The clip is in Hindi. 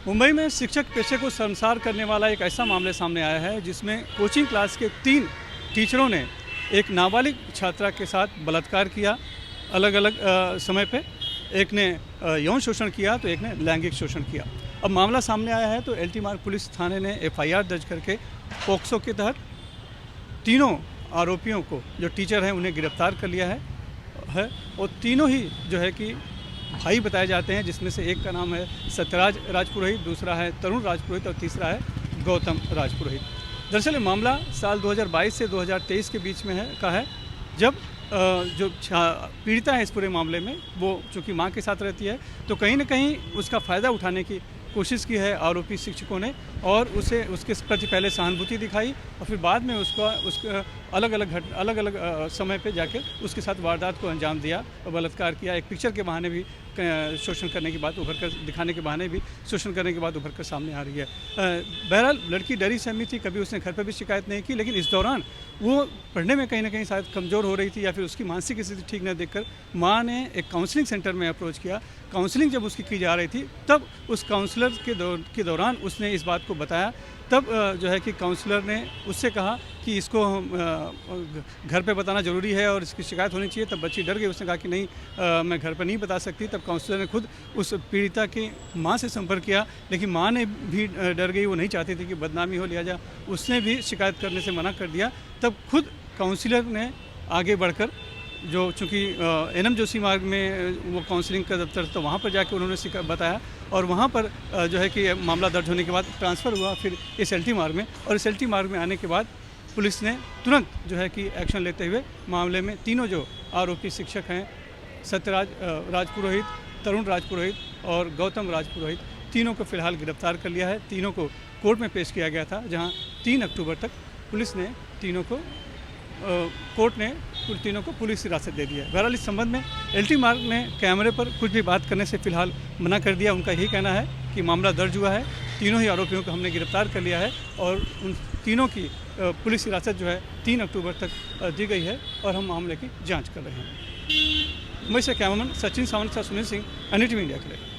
मुंबई में शिक्षक पेशे को शर्मसार करने वाला एक ऐसा मामला सामने आया है जिसमें कोचिंग क्लास के 3 टीचरों ने एक नाबालिग छात्रा के साथ बलात्कार किया। अलग अलग समय पे एक ने यौन शोषण किया तो एक ने लैंगिक शोषण किया। अब मामला सामने आया है तो एलटी मार्ग पुलिस थाने ने एफआईआर दर्ज करके पोक्सो के तहत तीनों आरोपियों को, जो टीचर हैं, उन्हें गिरफ्तार कर लिया है और तीनों ही जो है कि भाई बताए जाते हैं, जिसमें से एक का नाम है सत्यराज राजपुरोहित, दूसरा है तरुण राजपुरोहित और तीसरा है गौतम राजपुरोहित। दरअसल ये मामला साल 2022 से 2023 के बीच में है जब जो पीड़िता है इस पूरे मामले में, वो चूँकि माँ के साथ रहती है तो कहीं ना कहीं उसका फ़ायदा उठाने की कोशिश की है आरोपी शिक्षकों ने और उसके प्रति पहले सहानुभूति दिखाई और फिर बाद में उसका अलग अलग समय पे जाकर उसके साथ वारदात को अंजाम दिया और बलात्कार किया। एक पिक्चर के बहाने भी शोषण करने की बात उभर कर दिखाने के बहाने भी शोषण करने की बात उभर कर सामने आ रही है। बहरहाल लड़की डरी सहमी थी, कभी उसने घर पर भी शिकायत नहीं की, लेकिन इस दौरान वो पढ़ने में कहीं ना कहीं शायद कमज़ोर हो रही थी या फिर उसकी मानसिक स्थिति ठीक न देखकर माँ ने एक काउंसलिंग सेंटर में अप्रोच किया। काउंसलिंग जब उसकी की जा रही थी तब उस काउंसलर के दौरान उसने इस बात को बताया। तब जो है कि काउंसलर ने उससे कहा कि इसको घर पे बताना ज़रूरी है और इसकी शिकायत होनी चाहिए। तब बच्ची डर गई, उसने कहा कि नहीं मैं घर पे नहीं बता सकती। तब काउंसलर ने खुद उस पीड़िता की माँ से संपर्क किया, लेकिन माँ ने भी डर गई, वो नहीं चाहती थी कि बदनामी हो, लिहाजा उसने भी शिकायत करने से मना कर दिया। तब खुद काउंसलर ने आगे बढ़कर जो चूँकि एनएम जोशी मार्ग में वो काउंसलिंग का दफ्तर तो वहाँ पर जाके उन्होंने बताया और वहाँ पर जो है कि मामला दर्ज होने के बाद ट्रांसफ़र हुआ फिर इस एलटी मार्ग में। और इस एलटी मार्ग में आने के बाद पुलिस ने तुरंत जो है कि एक्शन लेते हुए मामले में तीनों जो आरोपी शिक्षक हैं, सत्यराज राजपुरोहित, तरुण राजपुरोहित और गौतम राजपुरोहित, तीनों को फ़िलहाल गिरफ्तार कर लिया है। तीनों को कोर्ट में पेश किया गया था, जहाँ 3 अक्टूबर तक पुलिस ने तीनों को कोर्ट ने तीनों को पुलिस हिरासत दे दिया है। बहरहाल इस संबंध में एलटी मार्ग ने कैमरे पर कुछ भी बात करने से फिलहाल मना कर दिया। उनका यही कहना है कि मामला दर्ज हुआ है, तीनों ही आरोपियों को हमने गिरफ्तार कर लिया है और उन तीनों की पुलिस हिरासत जो है 3 अक्टूबर तक दी गई है और हम मामले की जाँच कर रहे हैं। मुंबई से cameraman Sachin Sawant, Sunil Singh, NDTV India के लिए।